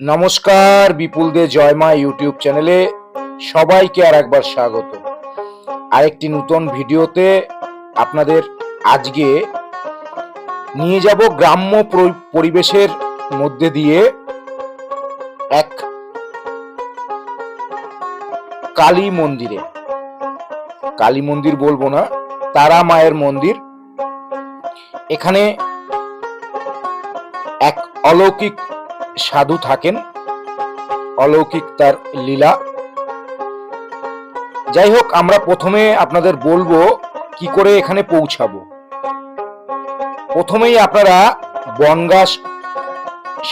নমস্কার, বিপুল দে জয়মা ইউটিউব চ্যানেলে সবাইকে আর একবার স্বাগত। আরেকটি নতুন ভিডিওতে আপনাদের আজকে নিয়ে যাব গ্রাম্য পরিবেশের মধ্যে দিয়ে এক কালী মন্দিরে। কালী মন্দির বলবো না, তারা মায়ের মন্দির। এখানে এক অলৌকিক সাধু থাকেন, অলৌকিক তার লীলা। যাই হোক, আমরা প্রথমে আপনাদের বলবো কি করে এখানে পৌঁছাবো। প্রথমেই আপনারা বনগাঁ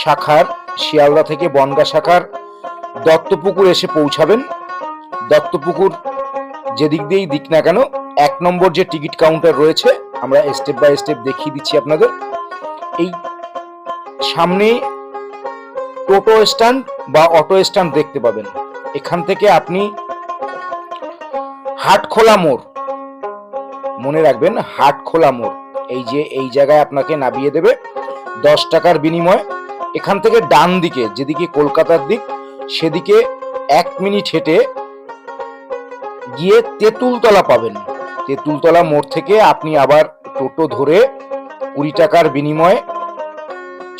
শাখার, শিয়ালদা থেকে বনগাঁ শাখার দত্তপুকুর এসে পৌঁছাবেন। দত্তপুকুর যেদিক দিয়েই দিক না কেন, 1 নম্বর যে টিকিট কাউন্টার রয়েছে, আমরা স্টেপ বাই স্টেপ দেখিয়ে দিচ্ছি আপনাদের। এই সামনে টোটো স্ট্যান্ড বা অটো স্ট্যান্ড দেখতে পাবেন। এখান থেকে আপনি হাটখোলা মোড়, মনে রাখবেন হাটখোলা মোড়, এই জায়গায় আপনাকে নামিয়ে দেবে 10 টাকার বিনিময়ে। এখান থেকে ডান দিকে, যেদিকে কলকাতার দিক, সেদিকে 1 মিনিট হেঁটে গিয়ে তেঁতুলতলা পাবেন। তেঁতুলতলা মোড় থেকে আপনি আবার টোটো ধরে 20 টাকার বিনিময়ে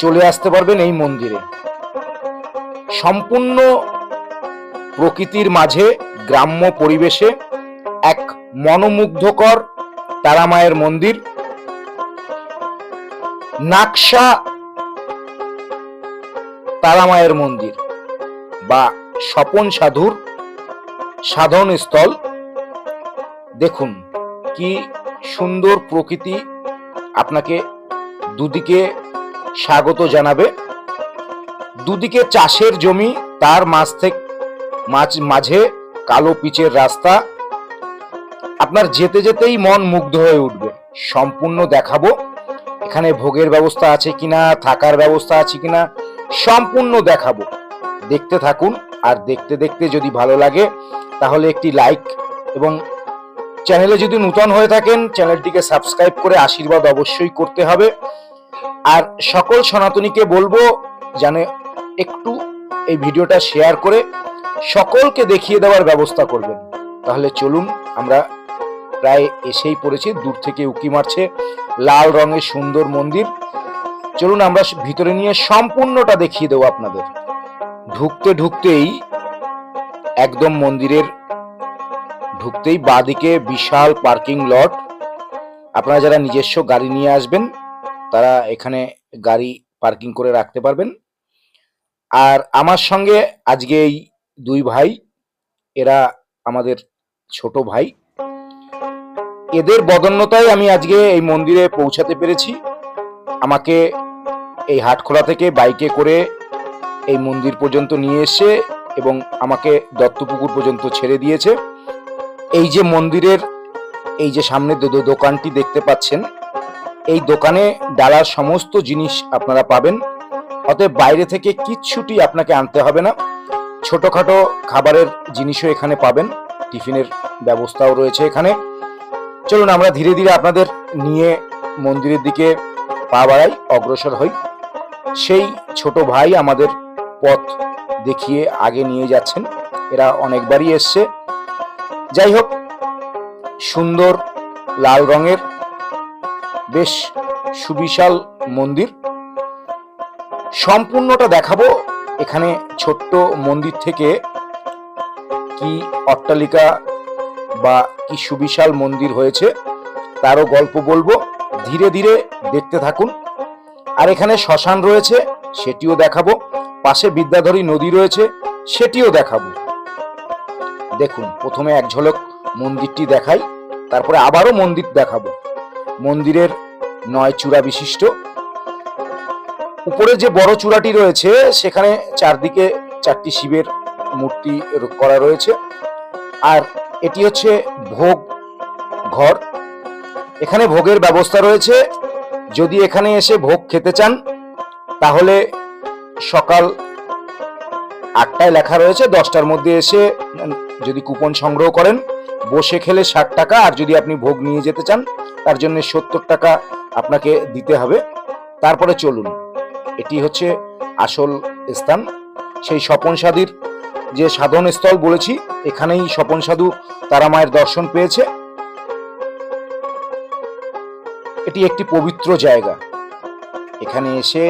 চলে আসতে পারবেন এই মন্দিরে। সম্পূর্ণ প্রকৃতির মাঝে, গ্রাম্য পরিবেশে এক মনোমুগ্ধকর তারা মায়ের মন্দির। নাকশা তারা মায়ের মন্দির বা স্বপন সাধুর সাধন স্থল। দেখুন কি সুন্দর প্রকৃতি আপনাকে দুদিকে স্বাগত জানাবে। দুদিকে চাষের জমি, তার মাঝে কালো পিচের রাস্তা। আপনার যেতে যেতেই মন মুগ্ধ হয়ে উঠবে। সম্পূর্ণ দেখাবো এখানে ভোগের ব্যবস্থা আছে কিনা, থাকার ব্যবস্থা আছে কিনা, সম্পূর্ণ দেখাবো। দেখতে থাকুন। আর দেখতে দেখতে যদি ভালো লাগে তাহলে একটি লাইক, এবং চ্যানেলে যদি নতুন হয়ে থাকেন চ্যানেলটিকে সাবস্ক্রাইব করে আশীর্বাদ অবশ্যই করতে হবে। আর সকল সনাতনীকে বলবো জানে একটু এই ভিডিওটা শেয়ার করে সকলকে দেখিয়ে দেওয়ার ব্যবস্থা করবেন। তাহলে চলুন, আমরা প্রায় এসেই পড়েছি। দূর থেকে উকি মারছে লাল রঙের সুন্দর মন্দির। চলুন আমরা ভিতরে নিয়ে সম্পূর্ণটা দেখিয়ে দেবো আপনাদের। ঢুকতেই একদম মন্দিরের ঢুকতেই বাঁদিকে বিশাল পার্কিং লট। আপনারা যারা নিজস্ব গাড়ি নিয়ে আসবেন তারা এখানে গাড়ি পার্কিং করে রাখতে পারবেন। আর আমার সঙ্গে আজকে এই 2 ভাই, এরা আমাদের ছোট ভাই। এদের বদন্যতায় আমি আজকে এই মন্দিরে পৌঁছাতে পেরেছি। আমাকে এই হাটখোলা থেকে বাইকে করে এই মন্দির পর্যন্ত নিয়ে এসে এবং আমাকে দত্তপুকুর পর্যন্ত ছেড়ে দিয়েছে। এই যে মন্দিরের এই যে সামনে দোকানটি দেখতে পাচ্ছেন, এই দোকানে ডালার সমস্ত জিনিস আপনারা পাবেন। অতএব বাইরে থেকে কিচ্ছুটি আপনাকে আনতে হবে না। ছোটখাটো খাবারের জিনিসও এখানে পাবেন, টিফিনের ব্যবস্থাও রয়েছে এখানে। চলুন আমরা ধীরে ধীরে আপনাদের নিয়ে মন্দিরের দিকে পা বাড়াই, অগ্রসর হই। সেই ছোট ভাই আমাদের পথ দেখিয়ে আগে নিয়ে যাচ্ছেন। এরা অনেকবারই এসছে। যাই হোক, সুন্দর লাল রঙের বেশ সুবিশাল মন্দির। সম্পূর্ণটা দেখাবো। এখানে ছোট্ট মন্দির থেকে কি অট্টালিকা বা কি সুবিশাল মন্দির হয়েছে তারও গল্প বলবো। ধীরে ধীরে দেখতে থাকুন। আর এখানে শ্মশান রয়েছে, সেটিও দেখাবো। পাশে বিদ্যাধরী নদী রয়েছে, সেটিও দেখাবো। দেখুন, প্রথমে এক ঝলক মন্দিরটি দেখাই, তারপরে আবারও মন্দির দেখাবো। মন্দিরের 9 চূড়া বিশিষ্ট। উপরে যে বড় চূড়াটি রয়েছে সেখানে চারদিকে 4টি শিবের মূর্তি করা রয়েছে। আর এটি হচ্ছে ভোগ ঘর। এখানে ভোগের ব্যবস্থা রয়েছে। যদি এখানে এসে ভোগ খেতে চান তাহলে সকাল 8টায় লেখা রয়েছে, 10টার মধ্যে এসে যদি কুপন সংগ্রহ করেন বসে খেলে 60 টাকা। আর যদি আপনি ভোগ নিয়ে যেতে চান তার জন্য 70 টাকা আপনাকে দিতে হবে। তারপরে চলুন, এটি হচ্ছে আসল স্থান। সেই স্বপন সাধুর যে সাধন স্থল বলেছি, এখানেই স্বপন সাধু তারা মায়ের দর্শন পেয়েছে। এটি একটি পবিত্র জায়গা। এখানে এসে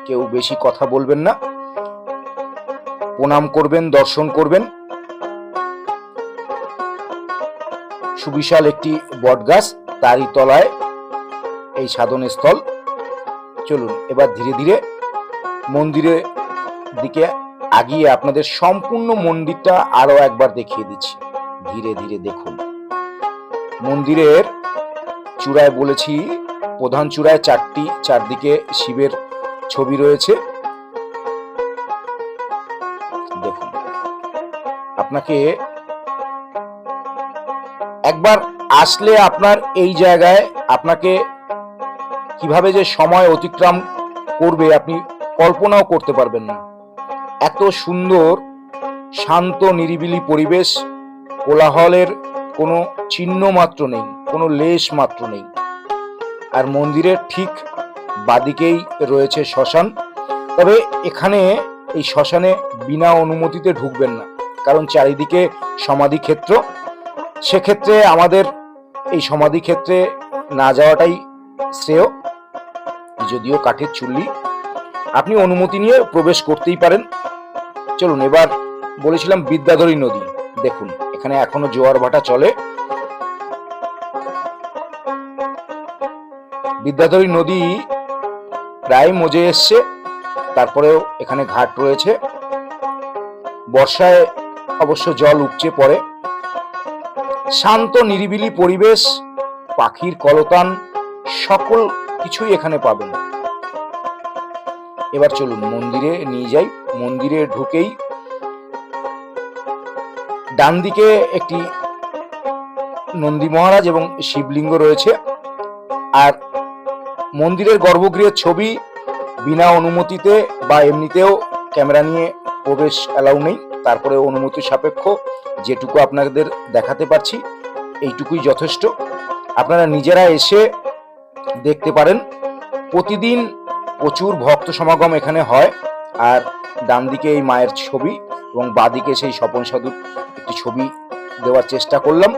কেউ বেশি কথা বলবেন না, প্রণাম করবেন, দর্শন করবেন। সুবিশাল একটি বটগাছ, তারই তলায় এই সাধন স্থল। চলুন এবার ধীরে ধীরে মন্দিরের দিকে আগিয়ে আপনাদের সম্পূর্ণ মন্দিরটা আরো একবার দেখিয়ে দিচ্ছি। ধীরে ধীরে দেখুন। মন্দিরের চূড়ায় বলেছি, প্রধান চূড়ায় চারদিকে শিবের ছবি রয়েছে। দেখুন, আপনাকে একবার আসলে আপনার এই জায়গায় আপনাকে কিভাবে যে সময় অতিক্রম করবে আপনি কল্পনাও করতে পারবেন না। এত সুন্দর শান্ত নিরিবিলি পরিবেশ, কোলাহলের কোনো চিহ্ন মাত্র নেই, কোনো লেশ মাত্র নেই। আর মন্দিরের ঠিক বাদিকেই রয়েছে শ্মশান। তবে এখানে এই শ্মশানে বিনা অনুমতিতে ঢুকবেন না, কারণ চারিদিকে সমাধি ক্ষেত্র। সেক্ষেত্রে আমাদের এই সমাধি ক্ষেত্রে না যাওয়াটাই শ্রেয়। যদিও কাঠের চুল্লি, আপনি অনুমতি নিয়ে প্রবেশ করতেই পারেন। চলুন এবার বলেছিলাম বিদ্যাধরী নদী। দেখুন, এখানে এখনো জোয়ার ভাটা চলে। বিদ্যাধরী নদী প্রায় মজে এসছে, তারপরেও এখানে ঘাট রয়েছে। বর্ষায় অবশ্য জল উপচে পড়ে। শান্ত নিরিবিলি পরিবেশ, পাখির কলতান, সকল কিছুই এখানে পাবেন। এবার চলুন মন্দিরে নিয়ে যাই। মন্দিরে ঢুকেই ডান দিকে একটি নন্দী মহারাজ এবং শিবলিঙ্গ রয়েছে। আর মন্দিরের গর্ভগৃহের ছবি বিনা অনুমতিতে বা এমনিতেও ক্যামেরা নিয়ে প্রবেশ অ্যালাউ নেই। তারপরে অনুমতি সাপেক্ষ যেটুকু আপনাদের দেখাতে পারছি এইটুকুই যথেষ্ট। আপনারা নিজেরা এসে দেখতে পারেন। প্রতিদিন প্রচুর ভক্ত সমাগম এখানে হয়। আর ডান দিকে এই মায়ের ছবি এবং বাঁদিকে সেই স্বপন সাধুর একটি ছবি দেওয়ার চেষ্টা করলাম।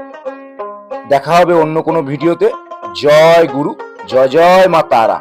দেখা হবে অন্য কোনো ভিডিওতে। জয় গুরু, জয় জয় মা তারা।